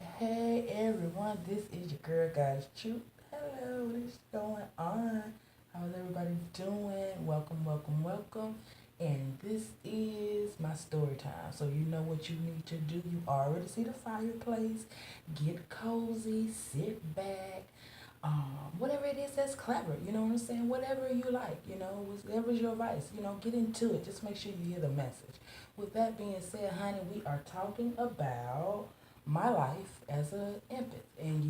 Hey everyone, this is your girl Goddess Truth. Hello, what is going on? How's everybody doing? Welcome. And this is my story time. So you know what you need to do. You already see the fireplace. Get cozy, sit back. Whatever it is that's clever, you know what I'm saying? Whatever you like, whatever's your advice, get into it. Just make sure you hear the message. With that being said, honey, we are talking about my life as an empath. And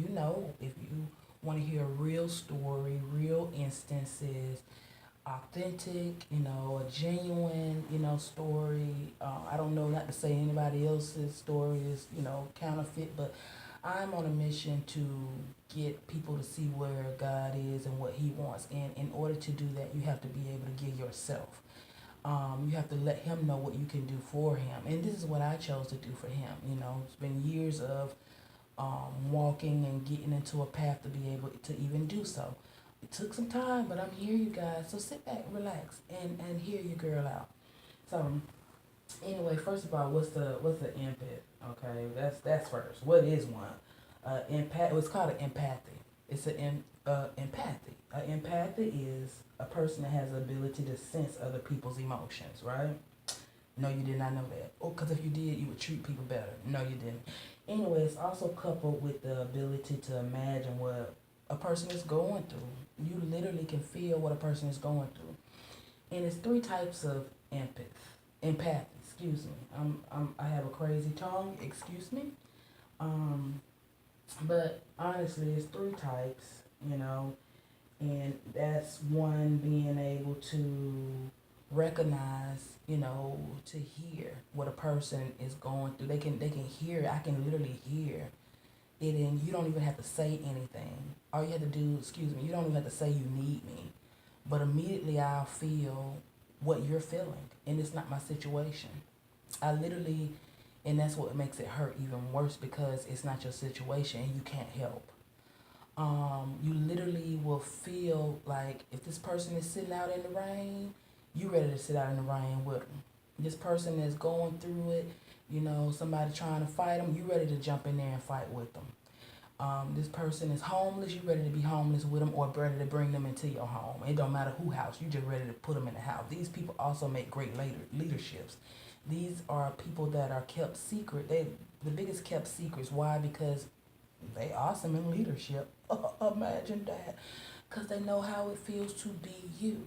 if you want to hear a real story, real instances, authentic, a genuine, story. I don't know not to say anybody else's story is, counterfeit, but I'm on a mission to get people to see where God is and what He wants. And in order to do that, you have to be able to give yourself. You have to let Him know what you can do for Him. And this is what I chose to do for Him. It's been years of walking and getting into a path to be able to even do so. It took some time, but I'm here, you guys. So sit back, relax, and hear your girl out. So anyway, first of all, what's the empath? Okay, that's first. What is one? Empath. It's called an empathy. It's empathy. Empathy is a person that has the ability to sense other people's emotions, right? No, you did not know that. Oh, because if you did, you would treat people better. No, you didn't. Anyway, it's also coupled with the ability to imagine what a person is going through. You literally can feel what a person is going through. And it's three types of empathy. Excuse me. I have a crazy tongue. Excuse me. But honestly, it's three types. And that's one being able to recognize, to hear what a person is going through. They can hear it. I can literally hear it, and you don't even have to say anything. All you have to do, you don't even have to say you need me, but immediately I'll feel what you're feeling, and it's not my situation. I literally, and that's what makes it hurt even worse because it's not your situation and you can't help. You literally will feel like if this person is sitting out in the rain, you ready to sit out in the rain with them. This person is going through it, somebody trying to fight them, you ready to jump in there and fight with them. This person is homeless, you ready to be homeless with them or ready to bring them into your home. It don't matter who house, you just ready to put them in the house. These people also make great leaderships. These are people that are kept secret. They the biggest kept secrets. Why? Because they awesome in leadership. Imagine that. Because they know how it feels to be you.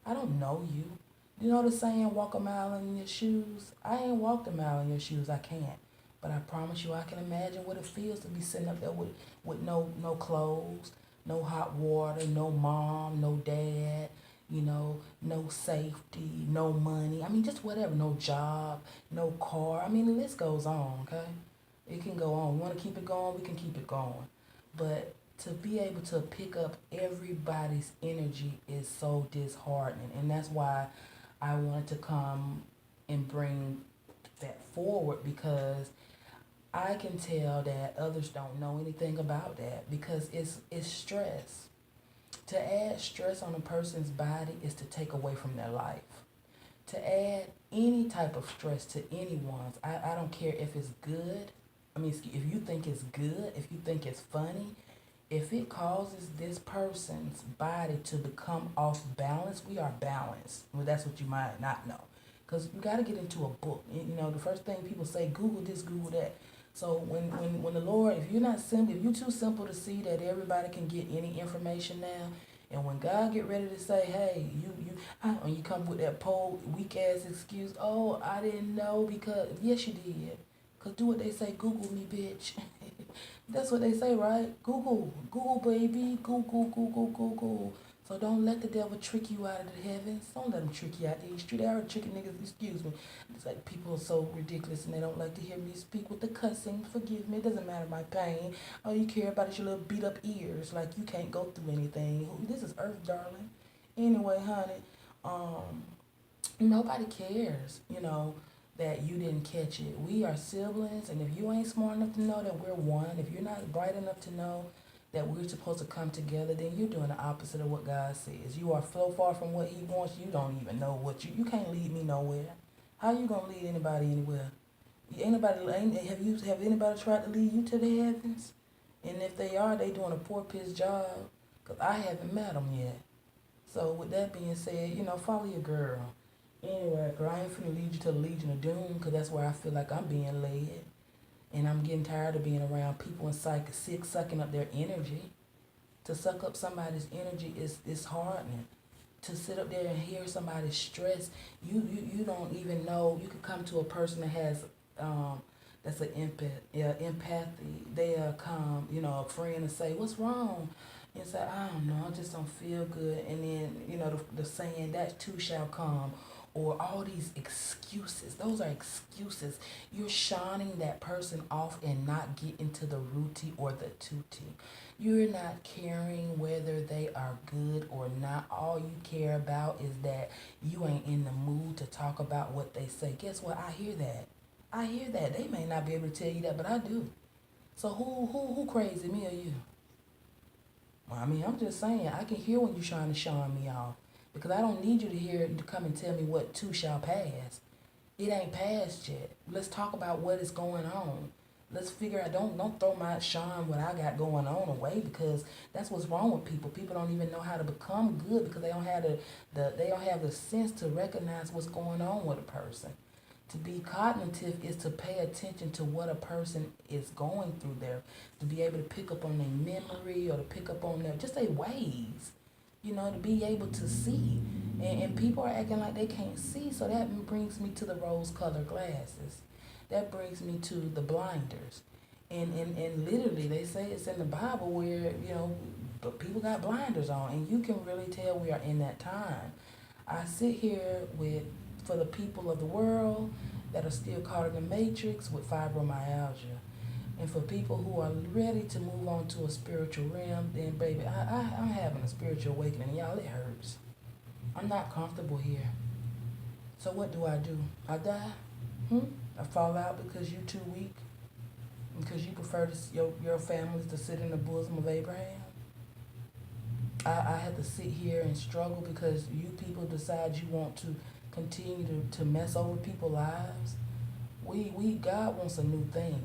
I don't know you. You know the saying, walk a mile in your shoes? I ain't walked a mile in your shoes. I can't. But I promise you, I can imagine what it feels to be sitting up there with no clothes, no hot water, no mom, no dad, no safety, no money. I mean, just whatever. No job, no car. I mean, the list goes on, okay? It can go on. We want to keep it going, we can keep it going. But to be able to pick up everybody's energy is so disheartening. And that's why I wanted to come and bring that forward because I can tell that others don't know anything about that because it's stress. To add stress on a person's body is to take away from their life. To add any type of stress to anyone's, I don't care if it's good. I mean, if you think it's good, if you think it's funny, if it causes this person's body to become off balance, we are balanced. Well, that's what you might not know. Because you got to get into a book. The first thing people say, Google this, Google that. So when the Lord, if you're too simple to see that everybody can get any information now, and when God get ready to say, hey, you come with that weak ass excuse, oh, I didn't know because, yes, you did. Because do what they say, Google me, bitch. That's what they say, right? Google, baby, Google. So don't let the devil trick you out of the heavens. Don't let him trick you out these streets. They are tricking niggas, excuse me. It's like people are so ridiculous and they don't like to hear me speak with the cussing. Forgive me, it doesn't matter my pain. All you care about is your little beat up ears. Like you can't go through anything. This is earth, darling. Anyway, honey, nobody cares, that you didn't catch it. We are siblings, and if you ain't smart enough to know that we're one, if you're not bright enough to know that we're supposed to come together, then you're doing the opposite of what God says. You are so far from what He wants, you don't even know you can't lead me nowhere. How you gonna lead anybody anywhere? Have anybody tried to lead you to the heavens? And if they are, they doing a poor piss job. Cause I haven't met them yet. So with that being said, follow your girl. Anyway, girl, I ain't finna lead you to the Legion of Doom, cause that's where I feel like I'm being led. And I'm getting tired of being around people and sick sucking up their energy. To suck up somebody's energy is hardening. To sit up there and hear somebody's stress, you don't even know. You could come to a person that has that's an empathy. They'll come, a friend, and say, "What's wrong?" And say, "I don't know, I just don't feel good." And then the saying, "That too shall come." Or all these excuses. Those are excuses. You're shining that person off and not getting to the rooty or the tooty. You're not caring whether they are good or not. All you care about is that you ain't in the mood to talk about what they say. Guess what? I hear that. I hear that. They may not be able to tell you that, but I do. So who crazy, me or you? Well, I'm just saying, I can hear when you're trying to shine me off. Because I don't need you to come and tell me what too shall pass. It ain't passed yet. Let's talk about what is going on. Let's figure out, don't throw my shine, what I got going on, away, because that's what's wrong with people. People don't even know how to become good because they don't have the sense to recognize what's going on with a person. To be cognitive is to pay attention to what a person is going through there, to be able to pick up on their memory or to pick up on just their ways. To be able to see. And people are acting like they can't see, so that brings me to the rose-colored glasses. That brings me to the blinders. And literally, they say it's in the Bible where, people got blinders on, and you can really tell we are in that time. I sit here for the people of the world that are still caught in the matrix with fibromyalgia. And for people who are ready to move on to a spiritual realm, then baby, I'm having a spiritual awakening. Y'all, it hurts. I'm not comfortable here. So what do? I die? I fall out because you're too weak? Because you prefer your families to sit in the bosom of Abraham? I had to sit here and struggle because you people decide you want to continue to mess over people's lives? God wants a new thing.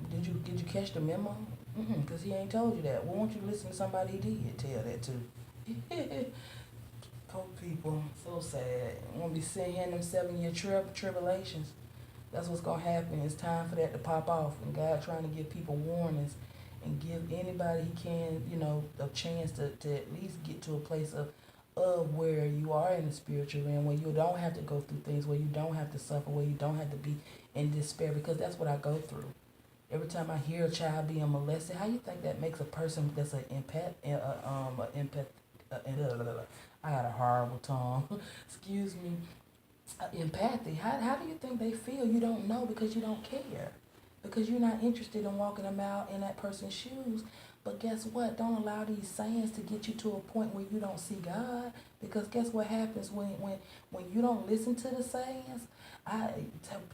Did you catch the memo? Because he ain't told you that. Well, won't you listen to somebody he did tell that to? Poor people, so sad. Won't be sitting here in them 7-year tribulations. That's what's going to happen. It's time for that to pop off. And God trying to give people warnings and give anybody he can, a chance to at least get to a place of where you are in the spiritual realm, where you don't have to go through things, where you don't have to suffer, where you don't have to be in despair, because that's what I go through. Every time I hear a child being molested, how you think that makes a person that's an empath, I got a horrible tongue, excuse me, empathy, how do you think they feel? You don't know because you don't care, because you're not interested in walking them out in that person's shoes. But guess what? Don't allow these sayings to get you to a point where you don't see God, because guess what happens when you don't listen to the sayings?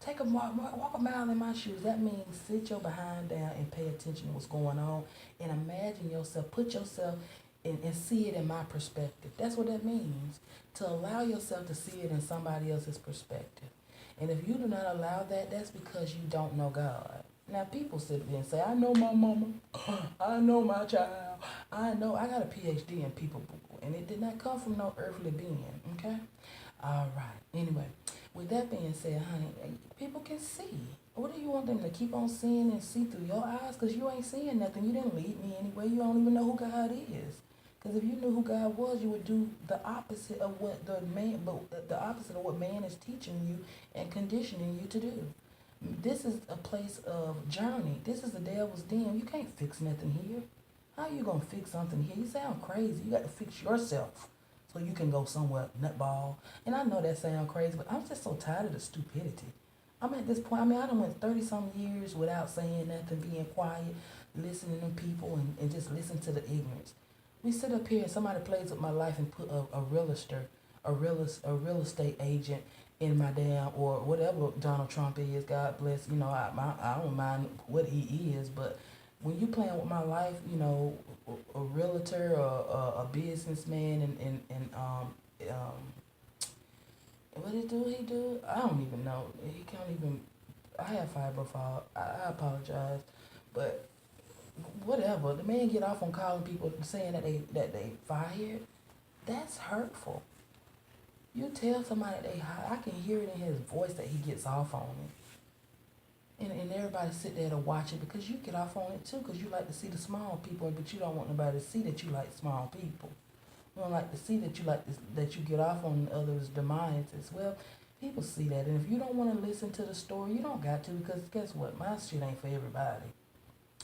Take a walk a mile in my shoes. That means sit your behind down and pay attention to what's going on and imagine yourself, put yourself and see it in my perspective. That's what that means, to allow yourself to see it in somebody else's perspective. And if you do not allow that, that's because you don't know God. Now, people sit there and say, I know my mama, I know my child, I got a PhD in people, and it did not come from no earthly being, okay? All right. Anyway, with that being said, honey, people can see. What do you want them to keep on seeing and see through your eyes? Because you ain't seeing nothing. You didn't lead me anywhere. You don't even know who God is. Because if you knew who God was, you would do the opposite of what the opposite of what man is teaching you and conditioning you to do. This is a place of journey. This is the devil's den. You can't fix nothing here. How you gonna fix something here? You sound crazy. You got to fix yourself so you can go somewhere nutball. And I know that sounds crazy, but I'm just so tired of the stupidity. I'm at this point. I done went 30-some years without saying nothing, being quiet, listening to people, and just listen to the ignorance. We sit up here and somebody plays with my life and put a real estate agent in my damn, or whatever Donald Trump is, God bless, I don't mind what he is, but when you playing with my life, a realtor or a businessman and what he do? I don't even know. He can't even I have fibrophobia. I apologize, but whatever. The man get off on calling people saying that they fired. That's hurtful. You tell somebody I can hear it in his voice that he gets off on it. And everybody sit there to watch it because you get off on it too because you like to see the small people, but you don't want nobody to see that you like small people. You don't like to see that that you get off on others' demise. Well, people see that, and if you don't want to listen to the story, you don't got to because guess what? My shit ain't for everybody.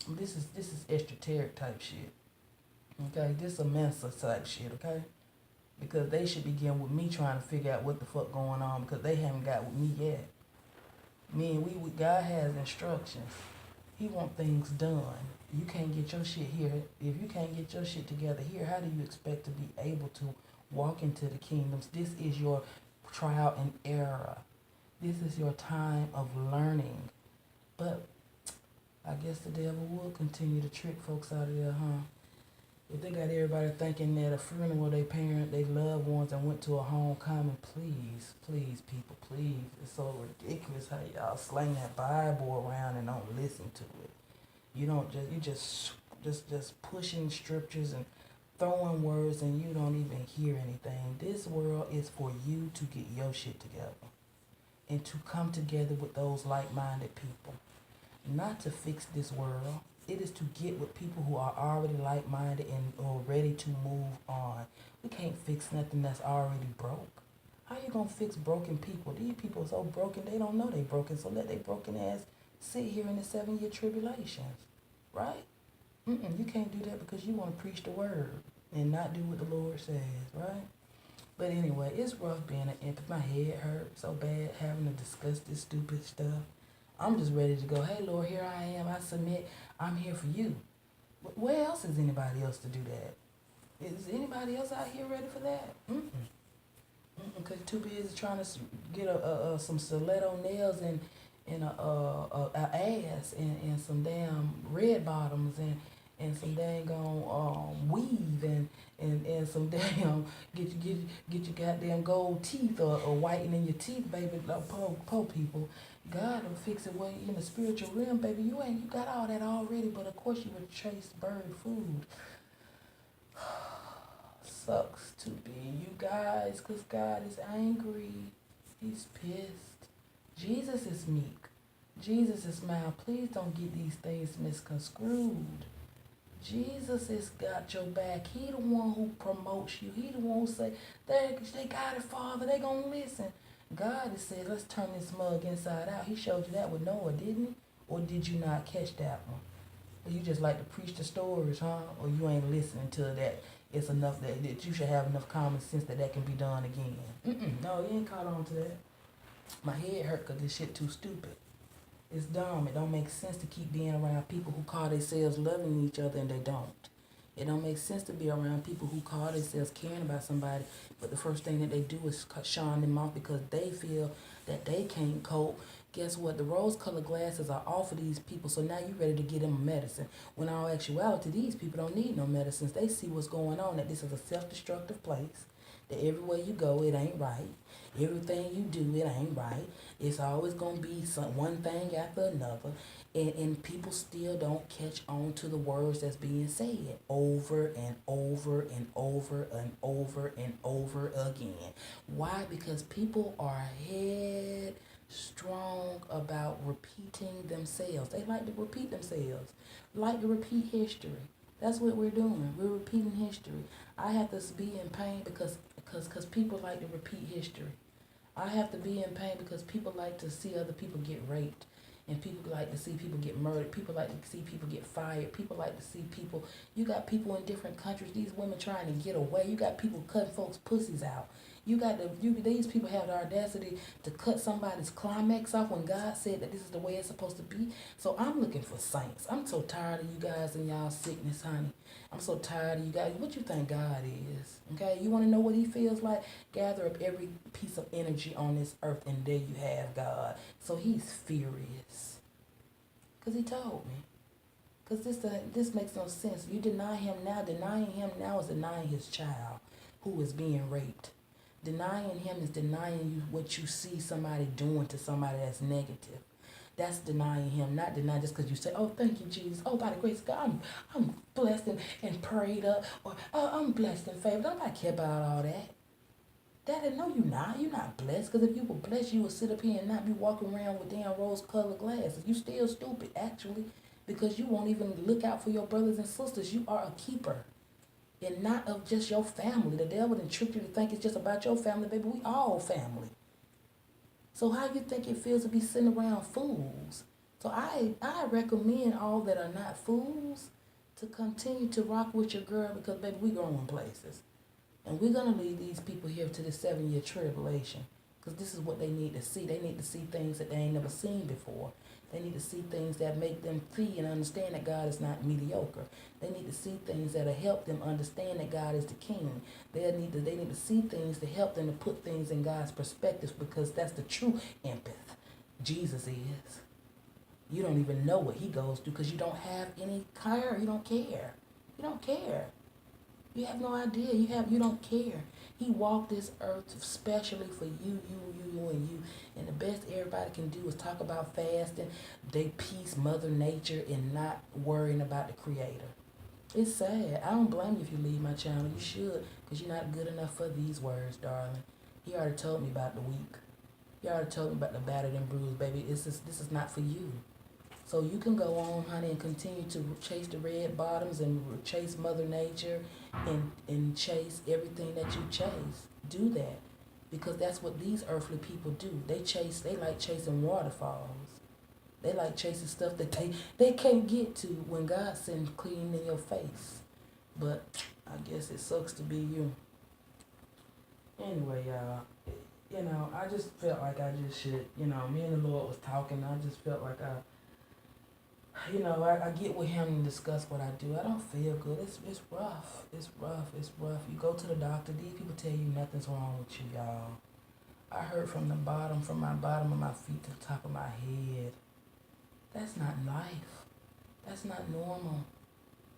This is esoteric type shit. Okay, this is a Mensa type shit. Okay. Because they should begin with me trying to figure out what the fuck going on because they haven't got with me yet. God has instructions. He want things done. You can't get your shit here. If you can't get your shit together here, how do you expect to be able to walk into the kingdoms? This is your trial and error. This is your time of learning. But I guess the devil will continue to trick folks out of there, huh? If they got everybody thinking that a funeral, they parent, they loved ones, and went to a homecoming, please, people, please. It's so ridiculous how y'all slang that Bible around and don't listen to it. You just pushing scriptures and throwing words and you don't even hear anything. This world is for you to get your shit together and to come together with those like-minded people. Not to fix this world. It is to get with people who are already like-minded and are ready to move on. We can't fix nothing that's already broke. How you gonna fix broken people? These people are so broken they don't know they broken. So let they broken ass sit here in the 7-year tribulations, right? You can't do that because you want to preach the word and not do what the Lord says, right? But anyway, it's rough being an empath. My head hurt so bad having to discuss this stupid stuff. I'm just ready to go, hey, Lord, here I am. I submit. I'm here for you. Where else is anybody else to do that? Is anybody else out here ready for that? Because too busy trying to get some stiletto nails and a ass and some damn red bottoms and some dang on weave and some damn get your goddamn gold teeth or whitening your teeth, baby. Poor people. God will fix it way in the spiritual realm, baby. You got all that already, but of course you would chase bird food. Sucks to be you guys, because God is angry. He's pissed. Jesus is meek. Jesus is mild. Please don't get these things misconstrued. Jesus has got your back. He the one who promotes you. He the one who say, they got it, Father. They gonna listen. God has said, let's turn this mug inside out. He showed you that with Noah, didn't he? Or did you not catch that one? Or you just like to preach the stories, huh? Or you ain't listening to that. It's enough that you should have enough common sense that can be done again. No, you ain't caught on to that. My head hurt because this shit too stupid. It's dumb. It don't make sense to keep being around people who call themselves loving each other and they don't. It don't make sense to be around people who call themselves caring about somebody, but the first thing that they do is shine them off because they feel that they can't cope. Guess what? The rose-colored glasses are off of these people, so now you're ready to give them a medicine. When in all actuality, these people don't need no medicines. They see what's going on, that this is a self-destructive place, that everywhere you go, it ain't right. Everything you do, it ain't right. It's always going to be one thing after another. And people still don't catch on to the words that's being said over and over and over and over and over again. Why? Because people are headstrong about repeating themselves. They like to repeat themselves, like to repeat history. That's what we're doing. We're repeating history. I have to be in pain because people like to repeat history. I have to be in pain because people like to see other people get raped. And people like to see people get murdered. People like to see people get fired. People like to see people. You got people in different countries. These women trying to get away. You got people cutting folks' pussies out. These people have the audacity to cut somebody's climax off when God said that this is the way it's supposed to be. So I'm looking for saints. I'm so tired of you guys and y'all sickness, honey. I'm so tired of you guys. What you think God is? Okay, you want to know what he feels like? Gather up every piece of energy on this earth and there you have God. So he's furious. Because he told me. Because this makes no sense. You deny him now. Denying him now is denying his child who is being raped. Denying him is denying you what you see somebody doing to somebody that's negative. That's denying him, not denying just because you say, oh, thank you, Jesus. Oh, by the grace of God, I'm blessed and prayed up. Or, oh, I'm blessed and favored. Nobody care about all that. Daddy, no, you're not. You're not blessed. Because if you were blessed, you would sit up here and not be walking around with damn rose-colored glasses. You still stupid, actually, because you won't even look out for your brothers and sisters. You are a keeper, and not of just your family. The devil done tricked you to think it's just about your family, baby. We all family. So how you think it feels to be sitting around fools? So I recommend all that are not fools to continue to rock with your girl because, baby, we going places. And we're going to lead these people here to the 7-year tribulation because this is what they need to see. They need to see things that they ain't never seen before. They need to see things that make them see and understand that God is not mediocre. They need to see things that'll help them understand that God is the king. They need to see things to help them to put things in God's perspective because that's the true empath. Jesus is. You don't even know what he goes through because you don't have any care. You don't care. You don't care. You have no idea. You don't care. He walked this earth especially for you, and you. And the best everybody can do is talk about fasting, they peace, Mother Nature, and not worrying about the Creator. It's sad. I don't blame you if you leave my channel. You should, because you're not good enough for these words, darling. He already told me about the weak. He already told me about the battered and bruised, baby. This is not for you. So you can go on, honey, and continue to chase the red bottoms and chase Mother Nature and chase everything that you chase. Do that. Because that's what these earthly people do. They like chasing waterfalls. They like chasing stuff that they can't get to when God sends clean in your face. But I guess it sucks to be you. Anyway, y'all, I just felt like I just should, me and the Lord was talking. I just felt like I get with him and discuss what I do. I don't feel good. It's rough. It's rough. You go to the doctor, these people tell you nothing's wrong with you, y'all. I hurt from my bottom of my feet to the top of my head. That's not life. That's not normal.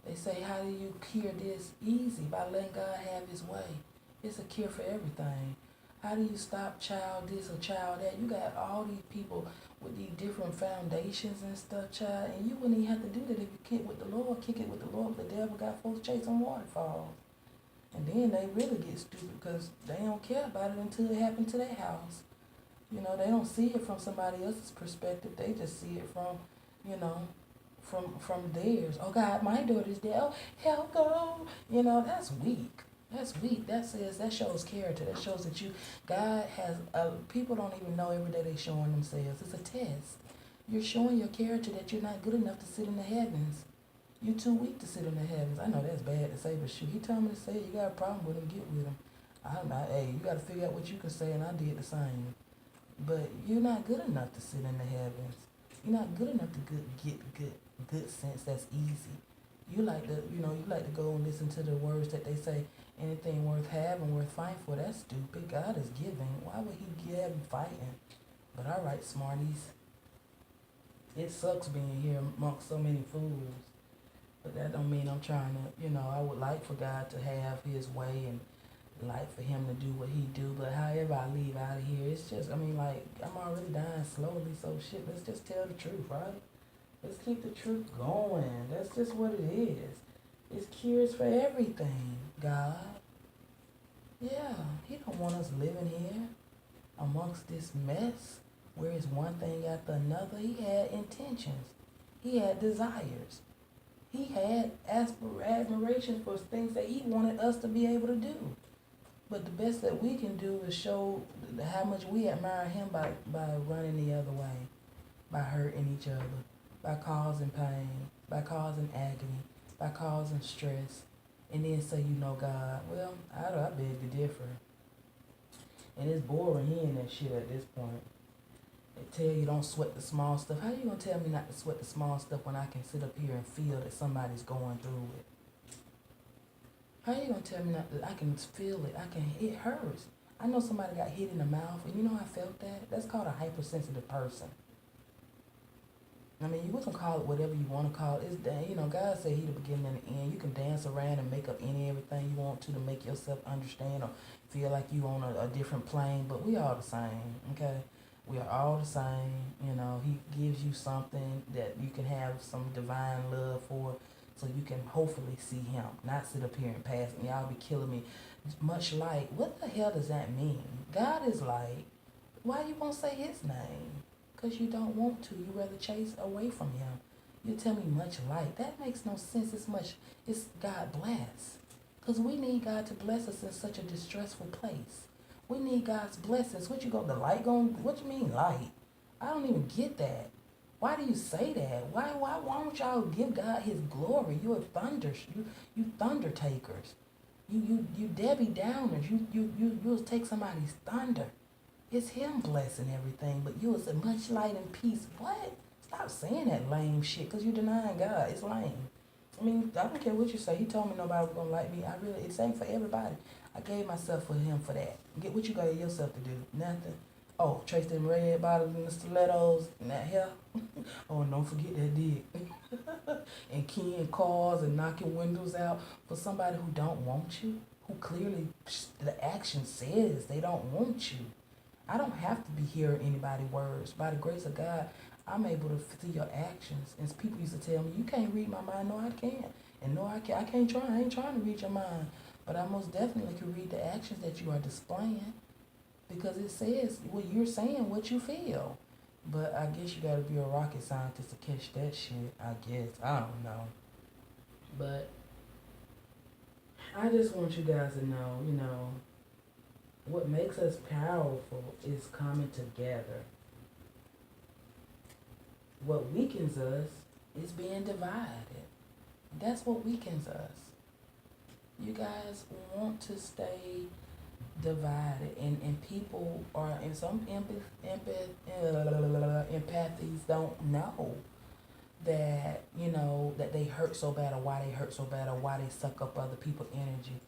They say, how do you cure this? Easy, by letting God have his way. It's a cure for everything. How do you stop child this or child that? You got all these people with these different foundations and stuff, child, and you wouldn't even have to do that if you kick it with the Lord. The devil got folks chasing waterfalls. And then they really get stupid because they don't care about it until it happened to their house. They don't see it from somebody else's perspective. They just see it from, from theirs. Oh, God, my daughter's dead. Oh, help, go. That's weak. That's weak. That shows character. That shows that God has, people don't even know every day they're showing themselves. It's a test. You're showing your character that you're not good enough to sit in the heavens. You're too weak to sit in the heavens. I know that's bad to say, but shoot, he told me to say it. You got a problem with him, get with him. Hey, you got to figure out what you can say, and I did the same. But you're not good enough to sit in the heavens. You're not good enough to get good sense. That's easy. You like to go and listen to the words that they say. Anything worth having, worth fighting for, that's stupid. God is giving. Why would he give you fighting? But all right, smarties. It sucks being here amongst so many fools. But that don't mean I'm trying to, I would like for God to have his way and like for him to do what he do. But however I leave out of here, it's just, I'm already dying slowly. So shit, let's just tell the truth, right? Let's keep the truth going. That's just what it is. It's cures for everything, God. Yeah, he don't want us living here amongst this mess where it's one thing after another. He had intentions. He had desires. He had admiration for things that he wanted us to be able to do. But the best that we can do is show how much we admire him by running the other way, by hurting each other, by causing pain, by causing agony, by causing stress, and then say, God, well, I beg to differ. And it's boring hearing that shit at this point. They tell you don't sweat the small stuff. How you gonna tell me not to sweat the small stuff when I can sit up here and feel that somebody's going through it? How you gonna tell me not to? I can feel it. It hurts. I know somebody got hit in the mouth, and I felt that. That's called a hypersensitive person. You can call it whatever you want to call it. It's, God said he the beginning and the end. You can dance around and make up everything you want to make yourself understand or feel like you on a different plane, but we all the same, okay? We are all the same. You know, he gives you something that you can have some divine love for, so you can hopefully see him, not sit up here and pass me. Y'all be killing me. Much like, what the hell does that mean? God is light. Why you won't say his name? Because you don't want to. You rather chase away from him. You tell me much light. That makes no sense. It's God bless. Because we need God to bless us in such a distressful place. We need God's blessings. What you mean light? I don't even get that. Why do you say that? Why don't y'all give God his glory? You thunder takers. You Debbie Downers. You'll take somebody's thunder. It's him blessing everything, but you will say much light and peace. What? Stop saying that lame shit, because you're denying God. It's lame. I mean, I don't care what you say. He told me nobody was going to like me. It's ain't for everybody. I gave myself for him for that. Get what you got yourself to do. Nothing. Oh, trace them red bottles and the stilettos and that hair. Oh, and don't forget that dick. And keying cars and knocking windows out for somebody who don't want you, who clearly the action says they don't want you. I don't have to be hearing anybody's words. By the grace of God, I'm able to see your actions. And people used to tell me, you can't read my mind. No, I can't. And no, I can't. I can't try. I ain't trying to read your mind. But I most definitely can read the actions that you are displaying. Because it says, well, you're saying what you feel. But I guess you got to be a rocket scientist to catch that shit. I guess. I don't know. But I just want you guys to know, what makes us powerful is coming together. What weakens us is being divided. That's what weakens us. You guys want to stay divided, and people are, and some empathies don't know that, that they hurt so bad, or why they hurt so bad, or why they suck up other people's energy.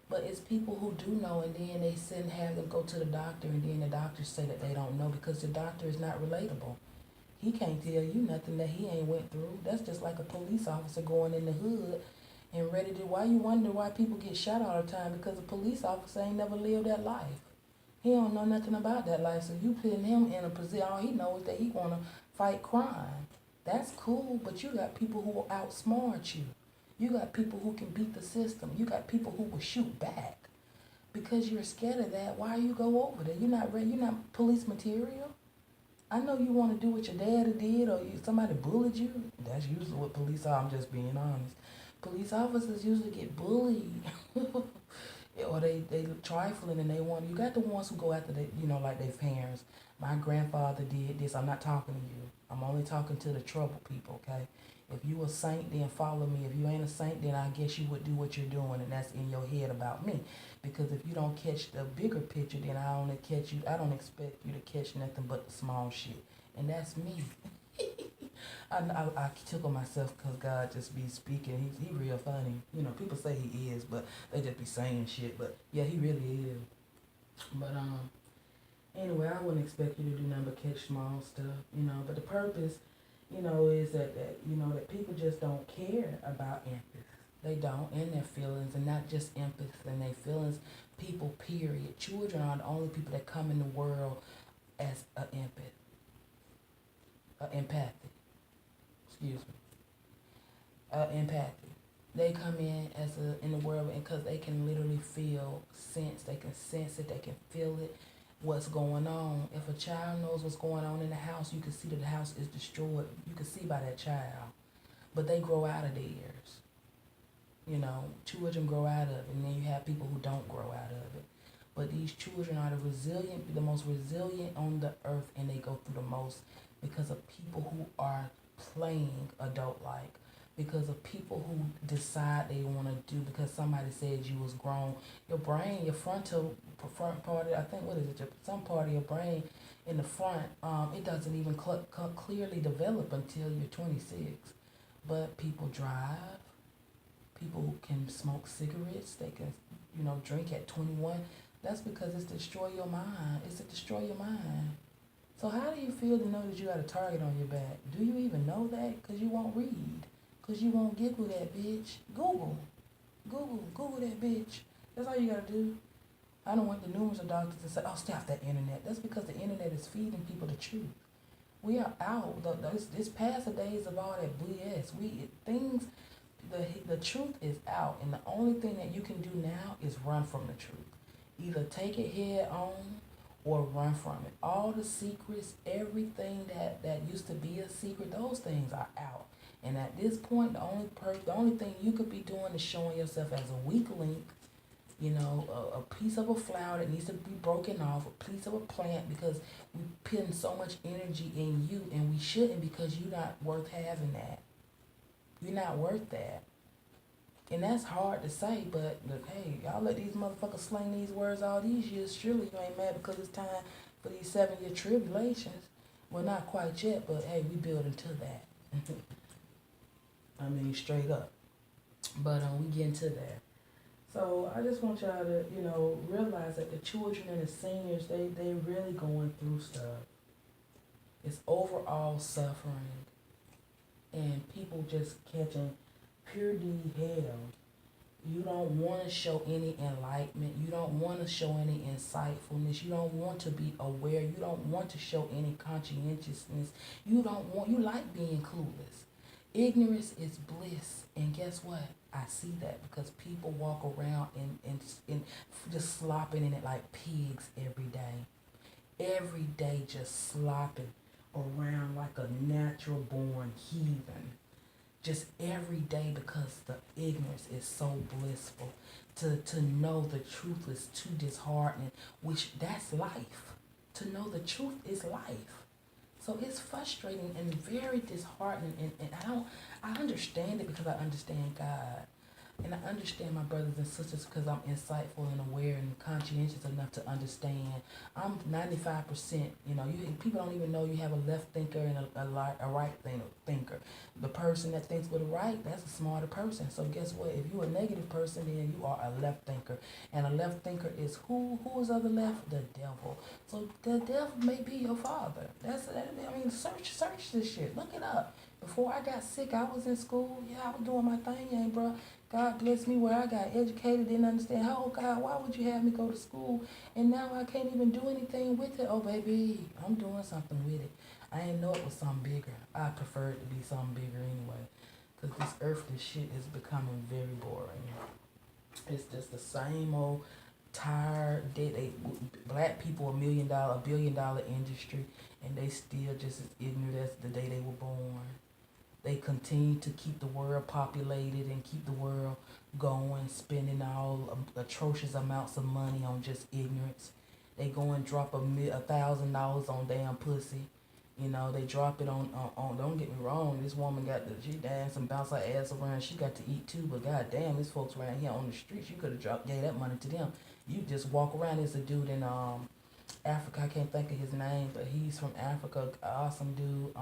But it's people who do know, and then they sit and have them go to the doctor, and then the doctors say that they don't know because the doctor is not relatable. He can't tell you nothing that he ain't went through. That's just like a police officer going in the hood and ready to, why you wonder why people get shot all the time? Because a police officer ain't never lived that life. He don't know nothing about that life. So you putting him in a position, all he knows is that he want to fight crime. That's cool, but you got people who will outsmart you. You got people who can beat the system. You got people who will shoot back. Because you're scared of that, why you go over there? You're not ready. You're not police material. I know you want to do what your daddy did, or somebody bullied you. That's usually what police are. I'm just being honest. Police officers usually get bullied. Or they trifling, and they want, you got the ones who go after like their parents. My grandfather did this. I'm not talking to you. I'm only talking to the troubled people, okay? If you a saint, then follow me. If you ain't a saint, then I guess you would do what you're doing, and that's in your head about me. Because if you don't catch the bigger picture, then I don't expect you to catch nothing but the small shit. And that's me. I tickle myself because God just be speaking. He real funny. People say he is, but they just be saying shit. But yeah, he really is. But anyway, I wouldn't expect you to do nothing but catch small stuff. But the purpose, is that people just don't care about empathy. They don't, in their feelings, and not just empathy and their feelings. People, period. Children are the only people that come in the world as empathy. Excuse me. Empathy. They come in in the world because they can literally feel, sense. They can sense it. They can feel it. What's going on? If a child knows what's going on in the house, you can see that the house is destroyed. You can see by that child. But they grow out of theirs. Children grow out of it, and then you have people who don't grow out of it. But these children are the most resilient on the earth, and they go through the most because of people who are playing adult-like, because of people who decide they want to do, because somebody said you was grown. Your brain, your front part, I think, some part of your brain in the front, it doesn't even clearly develop until you're 26. But people drive. People can smoke cigarettes. They can, drink at 21. That's because it's to destroy your mind. It's to destroy your mind. So how do you feel to know that you got a target on your back? Do you even know that? Because you won't read. Because you won't Google that bitch. Google that bitch. That's all you got to do. I don't want the numerous of doctors to say, oh, stay off that internet. That's because the internet is feeding people the truth. We are out. This past the days of all that BS. The truth is out, and the only thing that you can do now is run from the truth. Either take it head on or run from it. All the secrets, everything that used to be a secret, those things are out. And at this point, the only thing you could be doing is showing yourself as a weak link, a piece of a flower that needs to be broken off, a piece of a plant, because we're putting so much energy in you, and we shouldn't, because you're not worth having that. You're not worth that. And that's hard to say, but look, hey, y'all let these motherfuckers slang these words all these years. Surely you ain't mad because it's time for these 7-year tribulations. Well, not quite yet, but hey, we building to that. I mean, straight up. But we get into that. So I just want y'all to, realize that the children and the seniors, they really going through stuff. It's overall suffering. And people just catching pure D hell. You don't want to show any enlightenment. You don't want to show any insightfulness. You don't want to be aware. You don't want to show any conscientiousness. You like being clueless. Ignorance is bliss. And guess what? I see that because people walk around and just slopping in it like pigs every day. Every day just slopping around like a natural born heathen. Just every day, because the ignorance is so blissful. To know the truth is too disheartening, which that's life. To know the truth is life. So it's frustrating and very disheartening, and I understand it because I understand God. And I understand my brothers and sisters because I'm insightful and aware and conscientious enough to understand. I'm 95%, people don't even know you have a left thinker and a right thinker. The person that thinks with a right, that's a smarter person. So guess what? If you're a negative person, then you are a left thinker. And a left thinker is who is on the left? The devil. So the devil may be your father. Search this shit. Look it up. Before I got sick, I was in school. Yeah, I was doing my thing, bro. God bless me where I got educated, didn't understand. Oh, God, why would you have me go to school? And now I can't even do anything with it. Oh, baby, I'm doing something with it. I didn't know it was something bigger. I prefer it to be something bigger anyway. Because this earthly shit is becoming very boring. It's just the same old tired, black people, a billion dollar industry, and they still just as ignorant as the day they were born. They continue to keep the world populated and keep the world going, spending all atrocious amounts of money on just ignorance. They go and drop $1,000 on damn pussy. They drop it on, don't get me wrong, this woman she danced and bounced her ass around. She got to eat too, but goddamn, these folks around here on the streets, you could have gave that money to them. You just walk around. There's a dude in Africa, I can't think of his name, but he's from Africa, awesome dude.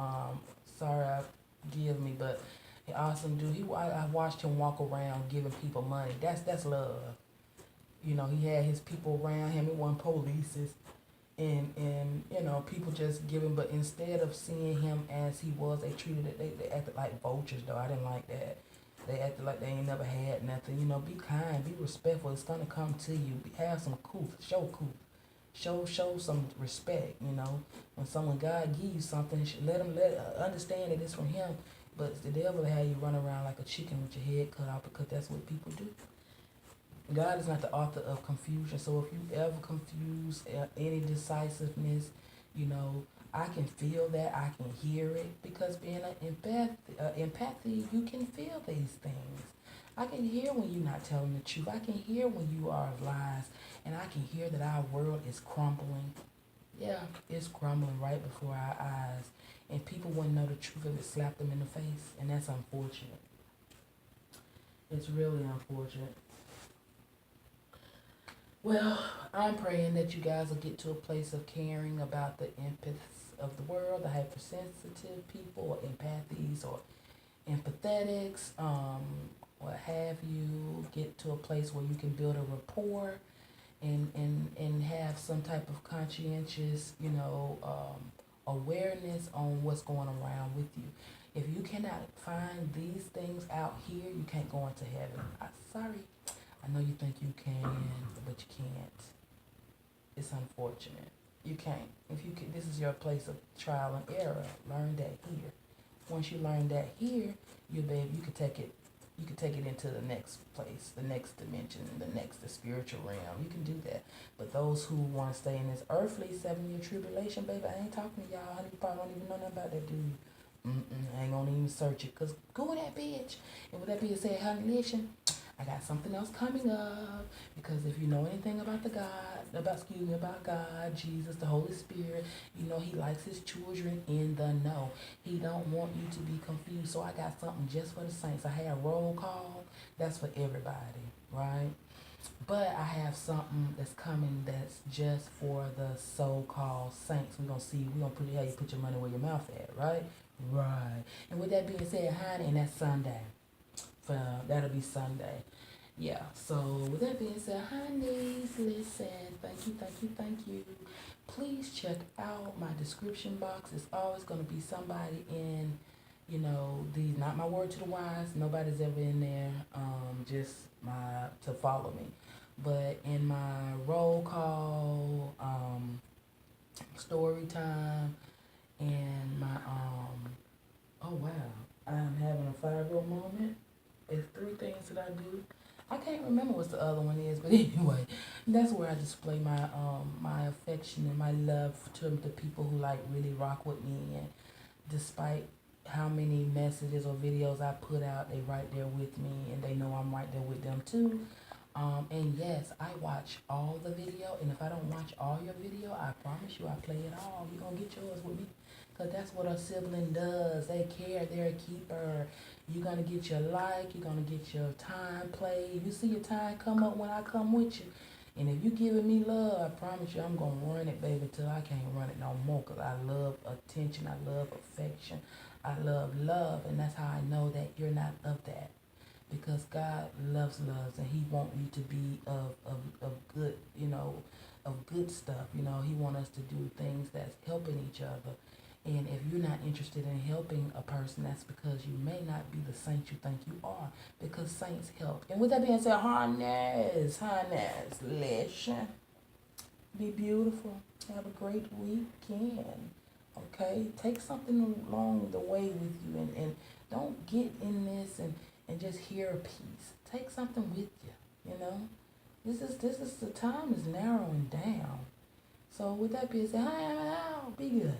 Forgive me, but an awesome dude. I watched him walk around giving people money. That's love. He had his people around him. It wasn't polices, and people just giving. But instead of seeing him as he was, they treated it. They acted like vultures, though. I didn't like that. They acted like they ain't never had nothing. Be kind, be respectful. It's gonna come to you. Have some show Show some respect, When God gives you something, let understand that it's from him. But the devil have you run around like a chicken with your head cut off, because that's what people do. God is not the author of confusion. So if you ever confuse any decisiveness, I can feel that. I can hear it, because being an empathy, you can feel these things. I can hear when you're not telling the truth. I can hear when you are lies. And I can hear that our world is crumbling. Yeah, it's crumbling right before our eyes. And people wouldn't know the truth if it slapped them in the face. And that's unfortunate. It's really unfortunate. Well, I'm praying that you guys will get to a place of caring about the empaths of the world, the hypersensitive people, or empathies, or empathetics, what have you. Get to a place where you can build a rapport and have some type of conscientious, awareness on what's going around with you. If you cannot find these things out here, you can't go into heaven. Sorry. I know you think you can, but you can't. it's unfortunate. You can't. If you can, this is your place of trial and error. Learn that here. Once you learn that here, you can take it. You can take it into the next place, the next dimension, the spiritual realm. You can do that. But those who want to stay in this earthly 7-year tribulation, baby, I ain't talking to y'all. Honey, you probably don't even know nothing about that, do you? I ain't gonna even search it, cause go with that bitch. And with that being said, honey, listen, I got something else coming up, because if you know anything about about God, Jesus, the Holy Spirit, you know He likes His children in the know. He don't want you to be confused. So I got something just for the saints. I had roll call. That's for everybody, right? But I have something that's coming that's just for the so-called saints. We're gonna put how you put your money where your mouth at, right? Right. And with that being said, honey, and that's Sunday. That'll be Sunday. Yeah, so with that being said, honeys, listen, thank you. Please check out my description box. It's always going to be somebody in, these, not my word to the wise. Nobody's ever in there, just to follow me. But in my roll call, story time, and my, oh wow, I'm having a 5-year-old moment. It's 3 things that I do. I can't remember what the other one is, but anyway, that's where I display my my affection and my love to the people who really rock with me. And despite how many messages or videos I put out, they right there with me, and they know I'm right there with them too. And yes, I watch all the video, and if I don't watch all your video, I promise you I play it all. You're gonna get yours with me, because that's what a sibling does. They care, they're a keeper. You're going to get your like, you're going to get your time played. You see your time come up when I come with you. And if you giving me love, I promise you I'm going to run it, baby, till I can't run it no more, because I love attention, I love affection, I love love, and that's how I know that you're not of that. Because God loves, and He wants you to be of good, of good stuff. He wants us to do things that's helping each other. And if you're not interested in helping a person, that's because you may not be the saint you think you are. Because saints help. And with that being said, harness, listen. Be beautiful. Have a great weekend. Okay? Take something along the way with you. And don't get in this and just hear a piece. Take something with you. This is the time is narrowing down. So with that being said, be good.